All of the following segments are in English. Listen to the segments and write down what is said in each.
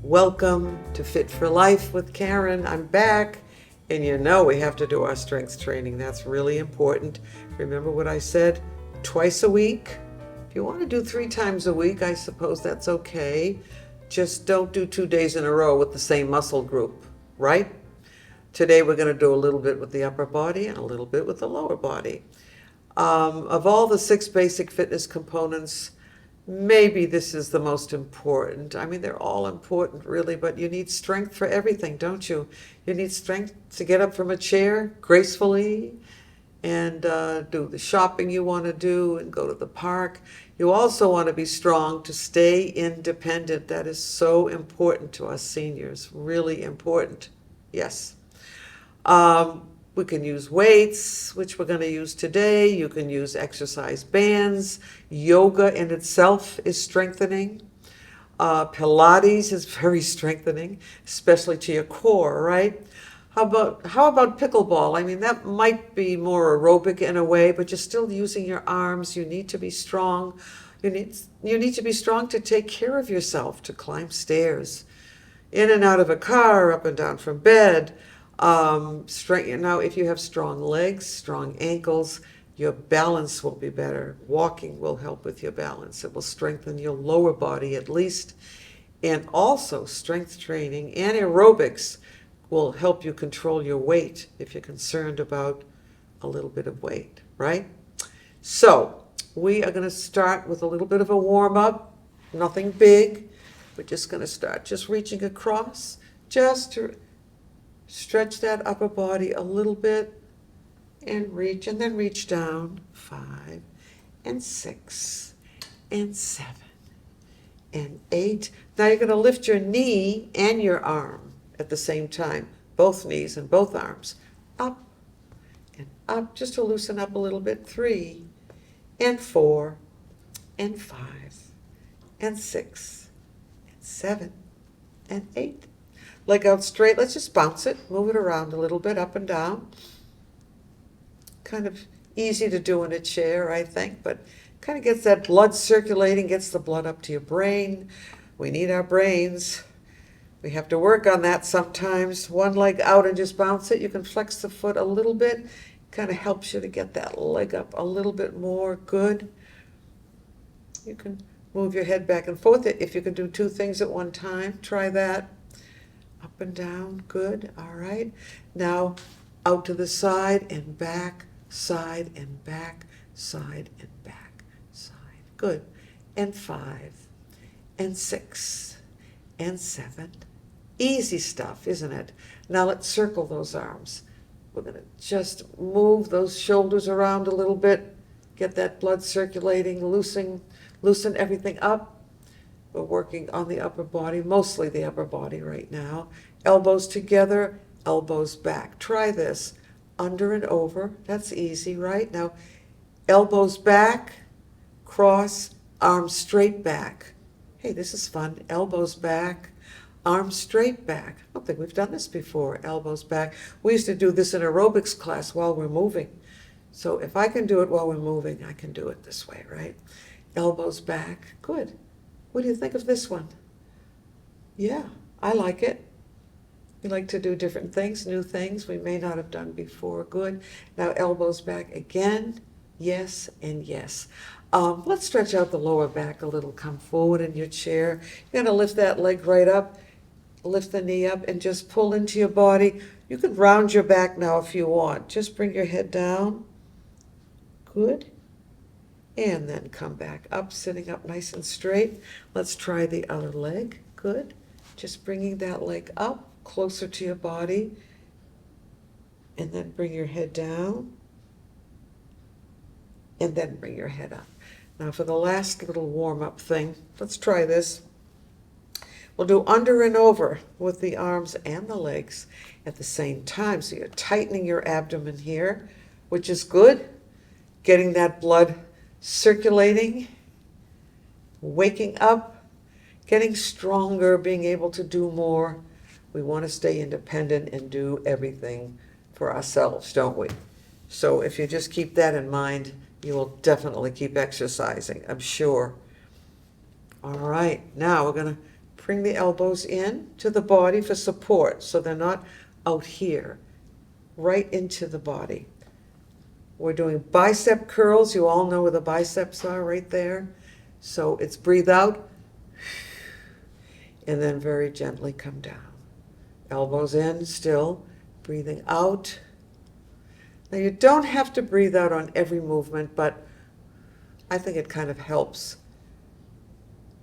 Welcome to Fit for Life with Karen. I'm back, and you know we have to do our strength training. That's really important. Remember what I said? Twice a week. If you want to do 3 times a week, I suppose that's okay. Just don't do 2 days in a row with the same muscle group, right? Today we're going to do a little bit with the upper body and a little bit with the lower body. Of all the 6 basic fitness components, maybe this is the most important. I mean, they're all important, really, but you need strength for everything, don't you? You need strength to get up from a chair gracefully and do the shopping you want to do and go to the park. You also want to be strong to stay independent. That is so important to us seniors, really important. Yes. We can use weights, which we're going to use today. You can use exercise bands. Yoga in itself is strengthening. Pilates is very strengthening, especially to your core, right? How about pickleball? I mean, that might be more aerobic in a way, but you're still using your arms. You need to be strong. You need to be strong to take care of yourself, to climb stairs, in and out of a car, up and down from bed. Now, if you have strong legs, strong ankles, your balance will be better. Walking will help with your balance. It will strengthen your lower body at least. And also, strength training and aerobics will help you control your weight if you're concerned about a little bit of weight, right? So, we are going to start with a little bit of a warm-up, nothing big. We're just going to start just reaching across, just to stretch that upper body a little bit and reach, and then reach down. 5 and 6 and 7 and 8. Now you're going to lift your knee and your arm at the same time, both knees and both arms, up and up, just to loosen up a little bit. 3 and 4 and 5 and 6 and 7 and 8. Leg out straight. Let's just bounce it, move it around a little bit, up and down. Kind of easy to do in a chair, I think, but kind of gets that blood circulating, gets the blood up to your brain. We need our brains. We have to work on that sometimes. One leg out and just bounce it. You can flex the foot a little bit. Kind of helps you to get that leg up a little bit more. Good. You can move your head back and forth. If you can do 2 things at one time, try that. Up and down, good, all right. Now, out to the side and back, side and back, side and back, side. Good. And 5 and 6 and 7. Easy stuff, isn't it? Now let's circle those arms. We're going to just move those shoulders around a little bit, get that blood circulating, loosen everything up. We're working on the upper body, mostly the upper body right now. Elbows together, elbows back. Try this. Under and over. That's easy, right? Now, elbows back, cross, arms straight back. Hey, this is fun. Elbows back, arms straight back. I don't think we've done this before. Elbows back. We used to do this in aerobics class while we're moving. So if I can do it while we're moving, I can do it this way, right? Elbows back. Good. What do you think of this one? Yeah, I like it. We like to do different things, new things we may not have done before. Good. Now elbows back again. Yes and yes. Let's stretch out the lower back a little. Come forward in your chair. You're going to lift that leg right up. Lift the knee up and just pull into your body. You can round your back now if you want. Just bring your head down. Good. And then come back up, sitting up nice and straight. Let's try the other leg. Good. Just bringing that leg up, closer to your body. And then bring your head down. And then bring your head up. Now for the last little warm-up thing, let's try this. We'll do under and over with the arms and the legs at the same time. So you're tightening your abdomen here, which is good. Getting that blood circulating, waking up, getting stronger, being able to do more. We want to stay independent and do everything for ourselves, don't we? So if you just keep that in mind, you will definitely keep exercising, I'm sure. All right, now we're going to Bring the elbows in to the body for support, so they're not out here, right into the body. We're doing bicep curls. You all know where the biceps are, right there. So it's breathe out, and then very gently come down. Elbows in still, breathing out. Now you don't have to breathe out on every movement, but I think it kind of helps.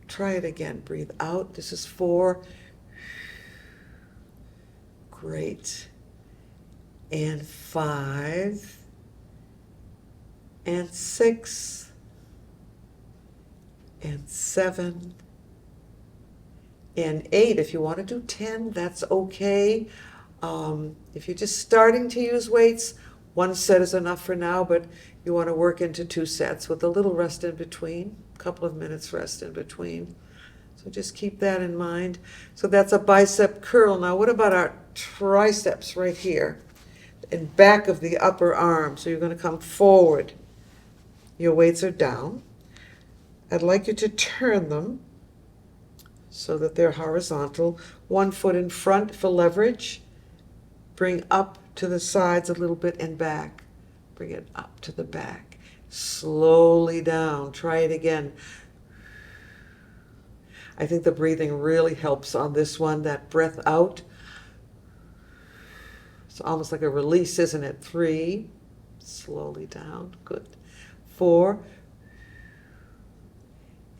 Try it again. Breathe out. This is 4. Great. And 5. And 6. And 7. And 8. If you want to do 10, that's okay. If you're just starting to use weights, 1 set is enough for now, but you want to work into 2 sets with a little rest in between, a couple of minutes rest in between. So just keep that in mind. So that's a bicep curl. Now what about our triceps right here and back of the upper arm? So you're going to come forward. Your weights are down. I'd like you to turn them so that they're horizontal. 1 foot in front for leverage. Bring up to the sides a little bit and back. Bring it up to the back. Slowly down. Try it again. I think the breathing really helps on this one. That breath out. It's almost like a release, isn't it? 3. Slowly down. Good. 4.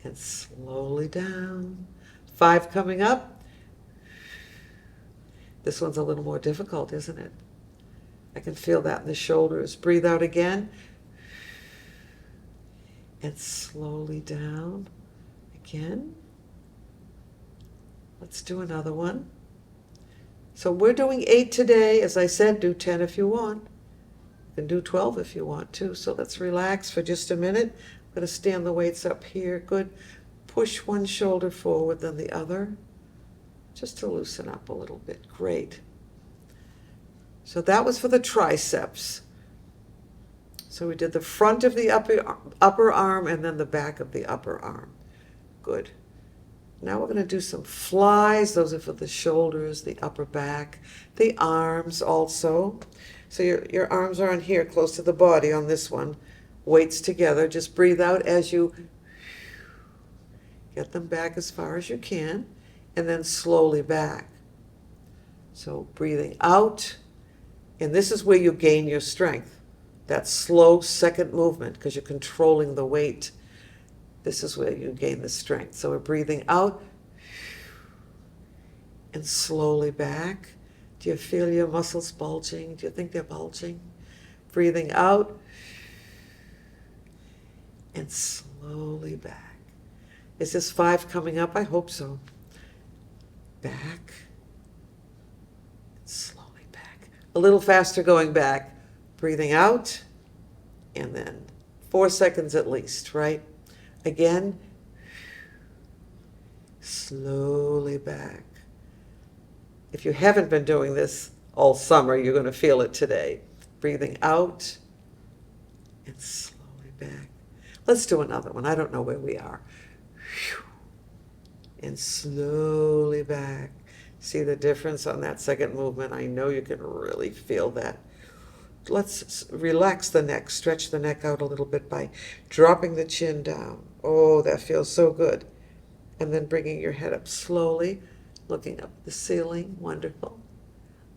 And slowly down. 5 coming up. This one's a little more difficult, isn't it? I can feel that in the shoulders. Breathe out again. And slowly down. Again. Let's do another one. So we're doing 8 today. As I said, do 10 if you want. You can do 12 if you want to. So let's relax for just a minute. I'm going to stand the weights up here. Good. Push one shoulder forward, then the other. Just to loosen up a little bit. Great. So that was for the triceps. So we did the front of the upper arm and then the back of the upper arm. Good. Now we're going to do some flies. Those are for the shoulders, the upper back, the arms also. So your arms are on here, close to the body on this one. Weights together. Just breathe out as you get them back as far as you can, and then slowly back. So breathing out, and this is where you gain your strength. That slow second movement, because you're controlling the weight. This is where you gain the strength. So we're breathing out and slowly back. Do you feel your muscles bulging? Do you think they're bulging? Breathing out and slowly back. Is this 5 coming up? I hope so. Back. Slowly back. A little faster going back. Breathing out. And then 4 seconds at least, right? Again. Slowly back. If you haven't been doing this all summer, you're going to feel it today. Breathing out and slowly back. Let's do another one. I don't know where we are. And slowly back. See the difference on that second movement? I know you can really feel that. Let's relax the neck. Stretch the neck out a little bit by dropping the chin down. Oh, that feels so good. And then bringing your head up slowly, looking up the ceiling. Wonderful.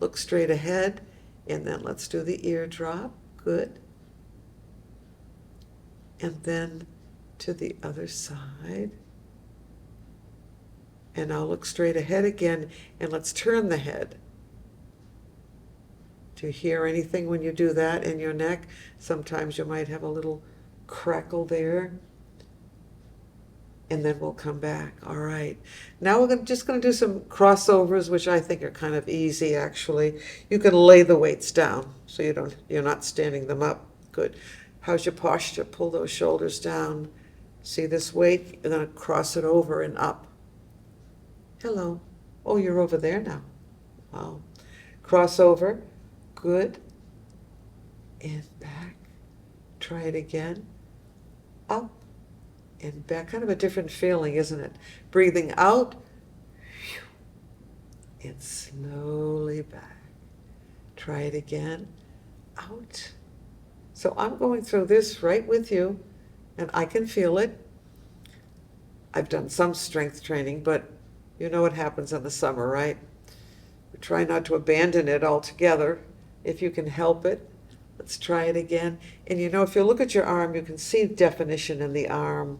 Look straight ahead. And then let's do the ear drop. Good. And then to the other side. And now look straight ahead again, and let's turn the head. Do you hear anything when you do that in your neck? Sometimes you might have a little crackle there. And then we'll come back. All right. Now we're just going to do some crossovers, which I think are kind of easy, actually. You can lay the weights down so you're not standing them up. Good. How's your posture? Pull those shoulders down. See this weight? You're going to cross it over and up. Hello. Oh, you're over there now. Wow. Cross over. Good. And back. Try it again. Up and back. Kind of a different feeling, isn't it? Breathing out and slowly back. Try it again. Out. So I'm going through this right with you, and I can feel it. I've done some strength training, but you know what happens in the summer, right? We try not to abandon it altogether if you can help it. Let's try it again. And you know, if you look at your arm, you can see definition in the arm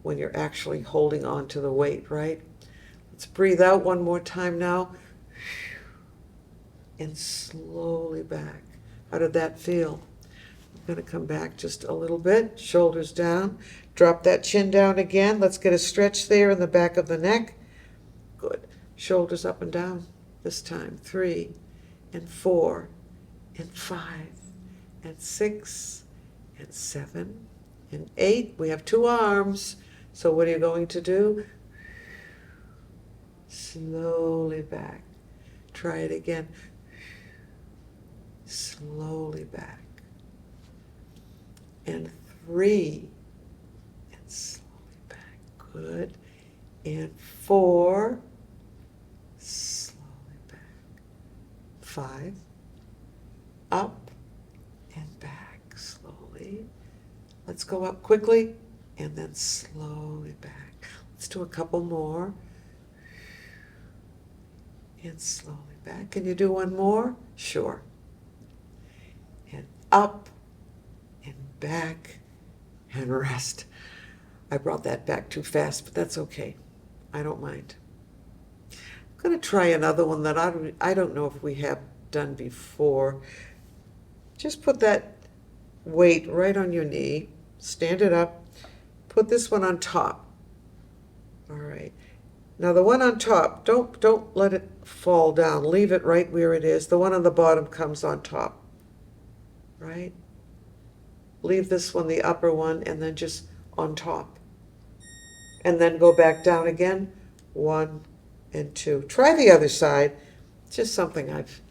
when you're actually holding on to the weight, right? Let's breathe out one more time now. And slowly back. How did that feel? I'm going to come back just a little bit. Shoulders down. Drop that chin down again. Let's get a stretch there in the back of the neck. Good. Shoulders up and down this time. 3 and 4 and 5 and 6 and 7 and 8. We have 2 arms. So what are you going to do? Slowly back. Try it again. Slowly back. And 3. And slowly back. Good. And 4. Slowly back. 5. Up and back slowly. Let's go up quickly and then slowly back. Let's do a couple more. And slowly back. Can you do one more? Sure. And up and back and rest. I brought that back too fast, but that's okay. I don't mind. I'm going to try another one that I don't know if we have done before. Just put that weight right on your knee. Stand it up. Put this one on top. All right. Now the one on top, don't let it fall down. Leave it right where it is. The one on the bottom comes on top. Right? Leave this one, the upper one, and then just on top. And then go back down again. 1 and 2. Try the other side. Just something I've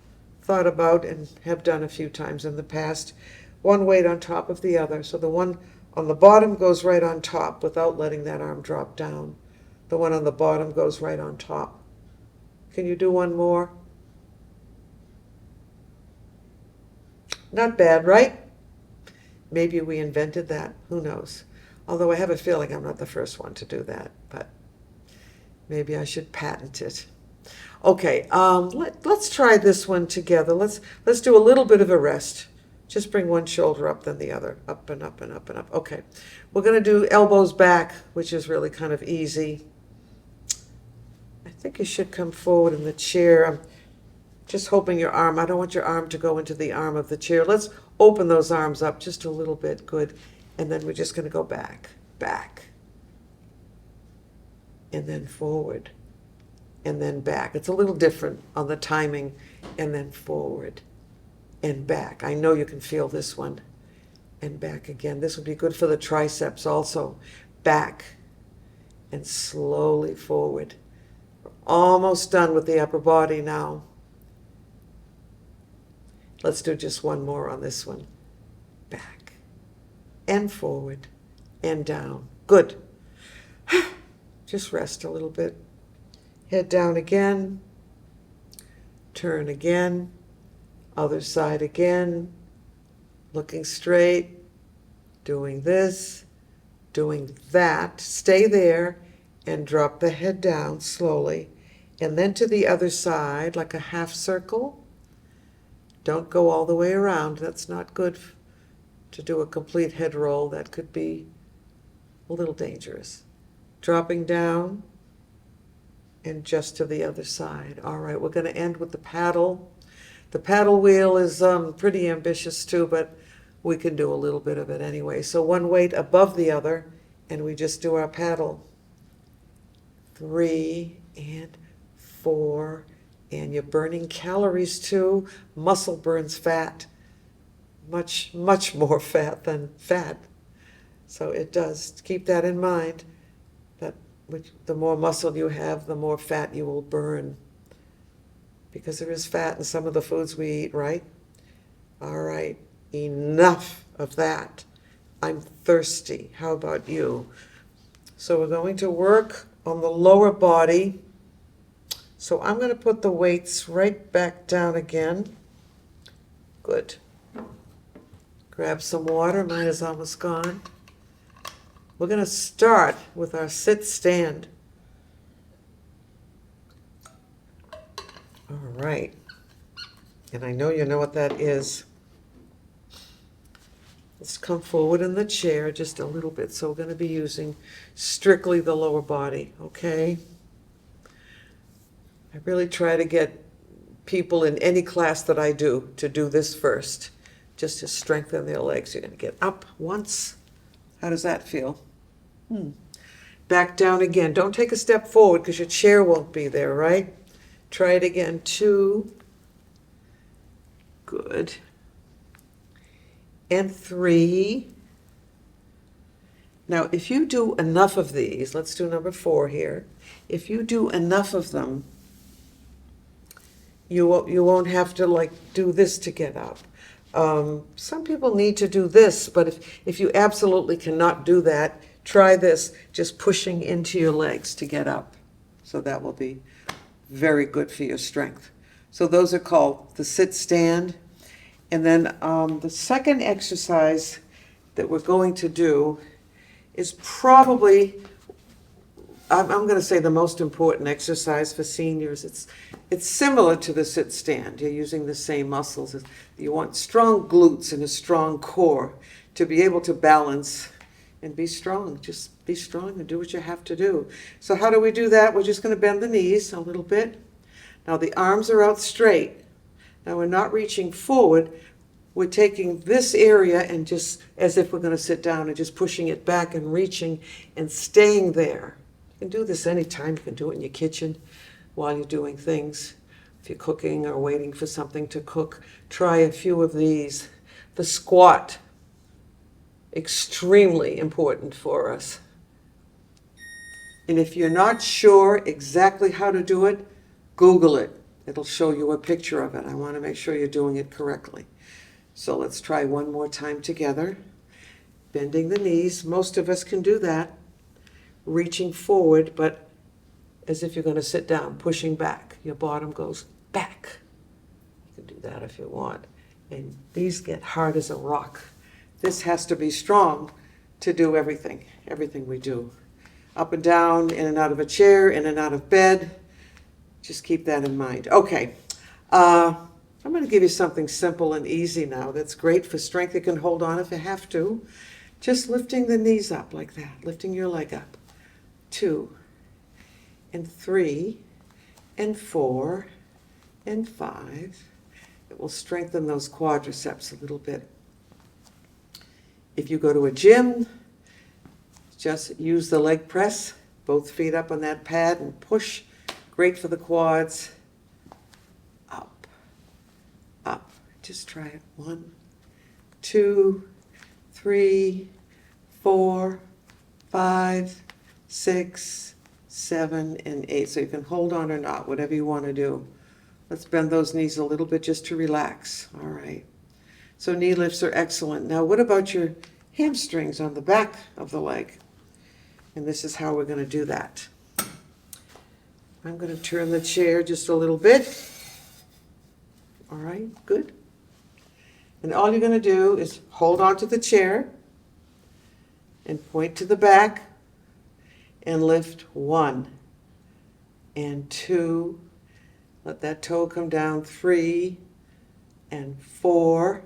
thought about and have done a few times in the past. One weight on top of the other. So the one on the bottom goes right on top without letting that arm drop down. The one on the bottom goes right on top. Can you do one more? Not bad, right? Maybe we invented that. Who knows? Although I have a feeling I'm not the first one to do that, but maybe I should patent it. Okay, let's try this one together. Let's do a little bit of a rest. Just bring one shoulder up, then the other. Up and up and up and up. Okay, we're going to do elbows back, which is really kind of easy. I think you should come forward in the chair. I'm just hoping your arm, I don't want your arm to go into the arm of the chair. Let's open those arms up just a little bit. Good. And then we're just going to go back, back, and then forward, and then back. It's a little different on the timing, and then forward and back. I know you can feel this one. And back again. This would be good for the triceps also. Back and slowly forward. We're almost done with the upper body now. Let's do just one more on this one. Back and forward and down. Good. Just rest a little bit. Head down again. Turn again. Other side again. Looking straight. Doing this. Doing that. Stay there and drop the head down slowly. And then to the other side, like a half circle. Don't go all the way around. That's not good to do a complete head roll. That could be a little dangerous. Dropping down and just to the other side. All right, we're going to end with the paddle. The paddle wheel is pretty ambitious too, but we can do a little bit of it anyway. So one weight above the other, and we just do our paddle. 3 and 4, and you're burning calories too. Muscle burns fat, much more fat than fat. So it does. Keep that in mind, that the more muscle you have, the more fat you will burn, because there is fat in some of the foods we eat, right? All right, enough of that. I'm thirsty. How about you? So we're going to work on the lower body. So I'm going to put the weights right back down again. Good. Grab some water, mine is almost gone. We're going to start with our sit stand. All right. And I know you know what that is. Let's come forward in the chair just a little bit. So we're going to be using strictly the lower body, okay? I really try to get people in any class that I do to do this first, just to strengthen their legs. You're going to get up once. How does that feel? Back down again. Don't take a step forward because your chair won't be there, right? Try it again. 2. Good. And 3. Now, if you do enough of these, let's do number 4 here. If you do enough of them, you won't have to like do this to get up. Some people need to do this, but if you absolutely cannot do that, try this, just pushing into your legs to get up. So that will be very good for your strength. So those are called the sit stand. And then the second exercise that we're going to do is probably, I'm going to say, the most important exercise for seniors. It's similar to the sit stand. You're using the same muscles. You want strong glutes and a strong core to be able to balance and be strong. Just be strong and do what you have to do. So how do we do that? We're just going to bend the knees a little bit. Now the arms are out straight. Now we're not reaching forward. We're taking this area and just, as if we're going to sit down, and just pushing it back and reaching and staying there. You can do this anytime. You can do it in your kitchen while you're doing things. If you're cooking or waiting for something to cook, try a few of these. The squat, extremely important for us. And if you're not sure exactly how to do it, Google it. It'll show you a picture of it. I want to make sure you're doing it correctly. So let's try one more time together. Bending the knees. Most of us can do that. Reaching forward, but as if you're going to sit down, pushing back. Your bottom goes back. You can do that if you want. And these get hard as a rock. This has to be strong to do everything we do. Up and down, in and out of a chair, in and out of bed. Just keep that in mind. Okay, I'm going to give you something simple and easy now that's great for strength. You can hold on if you have to. Just lifting the knees up like that, lifting your leg up. 2, and 3, and 4, and 5. It will strengthen those quadriceps a little bit. If you go to a gym, just use the leg press, both feet up on that pad and push. Great for the quads. Up, up. Just try it. 1, 2, 3, 4, 5, 6, 7, and 8. So you can hold on or not, whatever you want to do. Let's bend those knees a little bit just to relax. All right. So knee lifts are excellent. Now what about your hamstrings on the back of the leg? And this is how we're going to do that. I'm going to turn the chair just a little bit. All right, good. And all you're going to do is hold on to the chair and point to the back and lift 1 and 2. Let that toe come down. 3 and 4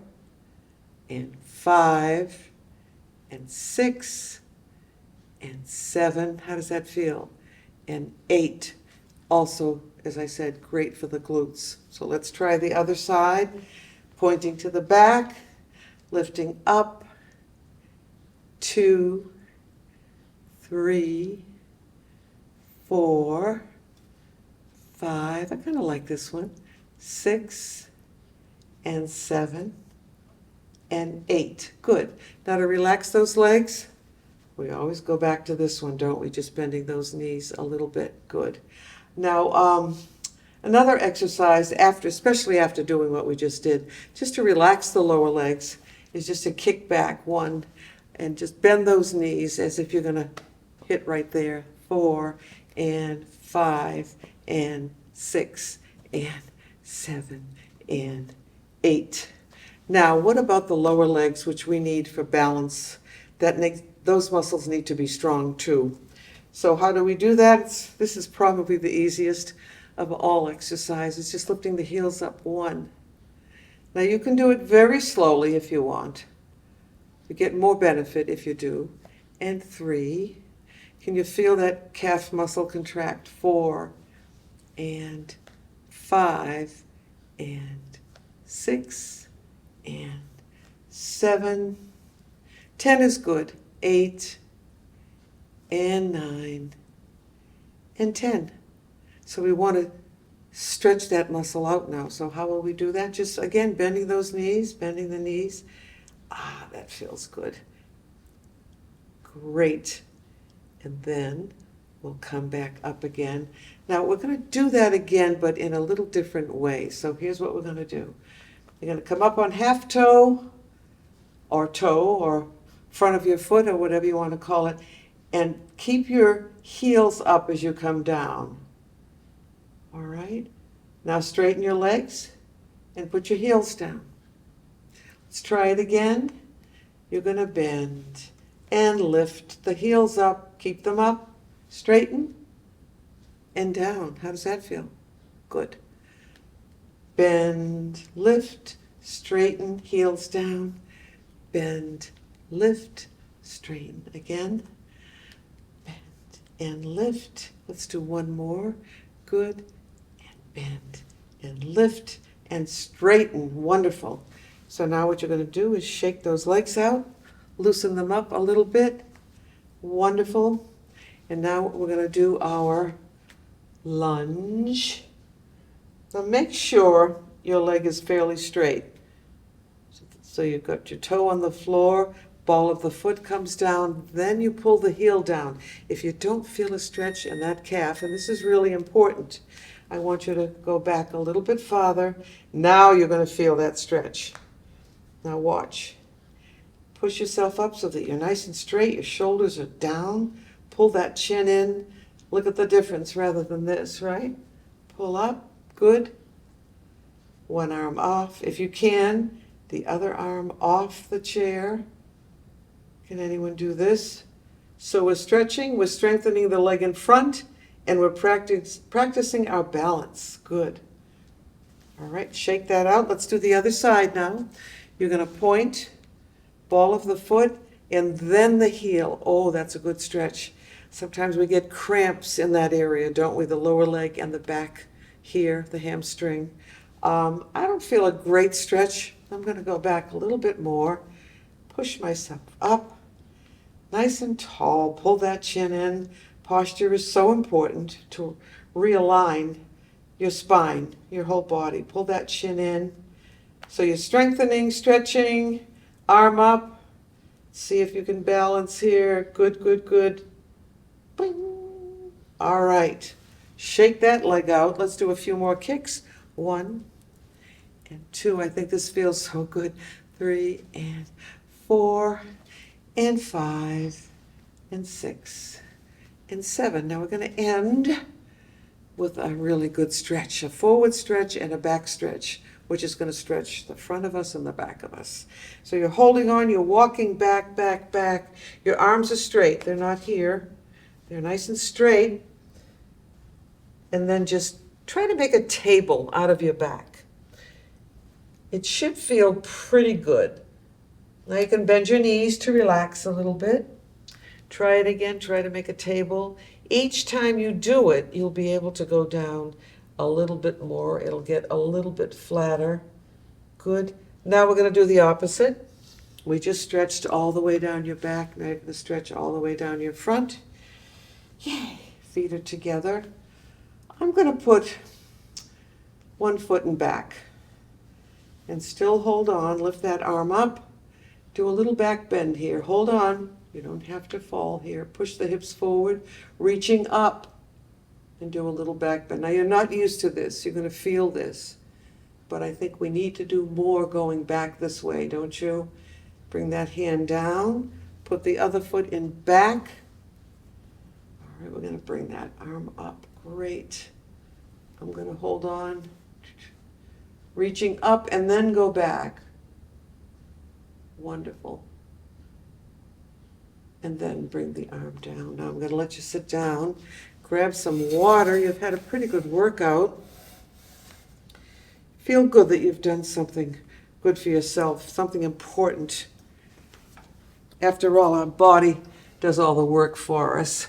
and 5 and 6 and 7. How does that feel? And 8. Also, as I said, great for the glutes. So let's try the other side. Pointing to the back, lifting up. 2, 3, 4, 5. I kind of like this one. 6 and 7 and 8. Good. Now to relax those legs, we always go back to this one, don't we? Just bending those knees a little bit. Good. Now, another exercise, especially after doing what we just did, just to relax the lower legs, is just to kick back 1 and just bend those knees as if you're going to hit right there. 4 and 5 and 6, and 7, and 8. Now, what about the lower legs, which we need for balance? Those muscles need to be strong too. So how do we do that? This is probably the easiest of all exercises, just lifting the heels up. 1. Now you can do it very slowly if you want. You get more benefit if you do. And 3. Can you feel that calf muscle contract? 4, and 5, and 6, and 7. 10 is good. 8, and 9, and 10. So we want to stretch that muscle out now. So how will we do that? Just, again, bending those knees, bending the knees. Ah, that feels good. Great. And then we'll come back up again. Now we're going to do that again, but in a little different way. So here's what we're going to do. You're going to come up on half toe, or front of your foot, or whatever you want to call it, and keep your heels up as you come down. All right? Now straighten your legs and put your heels down. Let's try it again. You're going to bend and lift the heels up. Keep them up. Straighten and down. How does that feel? Good. Bend, lift, straighten, heels down. Bend, lift, straighten. Again. Bend and lift. Let's do one more. Good. And bend and lift and straighten. Wonderful. So now what you're going to do is shake those legs out, loosen them up a little bit. Wonderful. And now we're going to do our lunge. Now make sure your leg is fairly straight. So you've got your toe on the floor, ball of the foot comes down, then you pull the heel down. If you don't feel a stretch in that calf, and this is really important, I want you to go back a little bit farther. Now you're going to feel that stretch. Now watch. Push yourself up so that you're nice and straight, your shoulders are down. Pull that chin in. Look at the difference rather than this, right? Pull up. Good. One arm off. If you can, the other arm off the chair. Can anyone do this? So we're stretching, we're strengthening the leg in front, and we're practicing our balance. Good. All right, shake that out. Let's do the other side now. You're going to point, ball of the foot, and then the heel. Oh, that's a good stretch. Sometimes we get cramps in that area, don't we? The lower leg and the back here, the hamstring. I don't feel a great stretch. I'm going to go back a little bit more. Push myself up, nice and tall. Pull that chin in. Posture is so important to realign your spine, your whole body. Pull that chin in. So you're strengthening, stretching, arm up. See if you can balance here. Good, good, good. Bing. All right. Shake that leg out. Let's do a few more kicks. 1 and 2. I think this feels so good. 3 and 4 and 5 and 6 and 7. Now we're going to end with a really good stretch, a forward stretch and a back stretch, which is going to stretch the front of us and the back of us. So you're holding on, you're walking back, back, back. Your arms are straight. They're not here. They're nice and straight. And then just try to make a table out of your back. It should feel pretty good. Now you can bend your knees to relax a little bit. Try it again. Try to make a table. Each time you do it, you'll be able to go down a little bit more. It'll get a little bit flatter. Good. Now we're going to do the opposite. We just stretched all the way down your back. Now you're going to stretch all the way down your front. Yay. Feet are together. I'm going to put one foot in back and still hold on. Lift that arm up. Do a little back bend here. Hold on. You don't have to fall here. Push the hips forward, reaching up, and do a little back bend. Now you're not used to this. You're going to feel this. But I think we need to do more going back this way, don't you? Bring that hand down. Put the other foot in back. All right, we're going to bring that arm up. Great. I'm going to hold on, reaching up and then go back. Wonderful. And then bring the arm down. Now I'm going to let you sit down, grab some water. You've had a pretty good workout. Feel good that you've done something good for yourself, something important. After all, our body does all the work for us,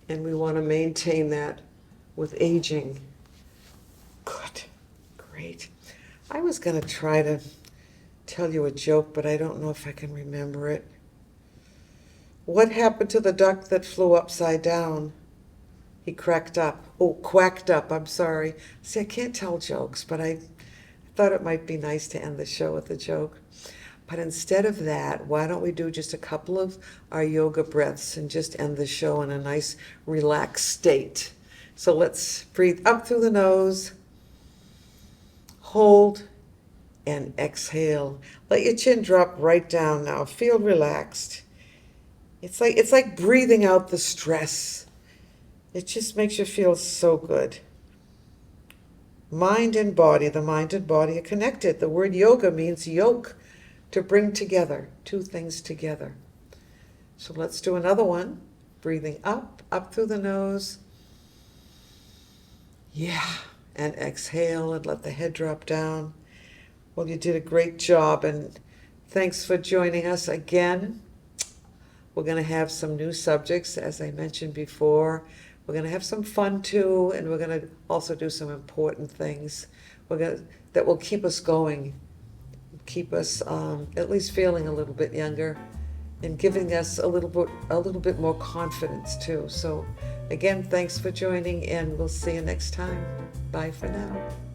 and we want to maintain that with aging. Good. Great. I was going to try to tell you a joke, but I don't know if I can remember it. What happened to the duck that flew upside down? He cracked up. Oh, quacked up, I'm sorry. See, I can't tell jokes, but I thought it might be nice to end the show with a joke. But instead of that, why don't we do just a couple of our yoga breaths and just end the show in a nice relaxed state. So let's breathe up through the nose, hold, and exhale. Let your chin drop right down now. Feel relaxed. It's like breathing out the stress. It just makes you feel so good. Mind and body, the mind and body are connected. The word yoga means yoke, to bring together, two things together. So let's do another one. Breathing up through the nose. Yeah, and exhale and let the head drop down. Well, you did a great job, and thanks for joining us again. We're going to have some new subjects, as I mentioned before. We're going to have some fun too, and we're going to also do some important things that will keep us going, keep us at least feeling a little bit younger, and giving us a little bit more confidence too. So again, thanks for joining, and we'll see you next time. Bye for now.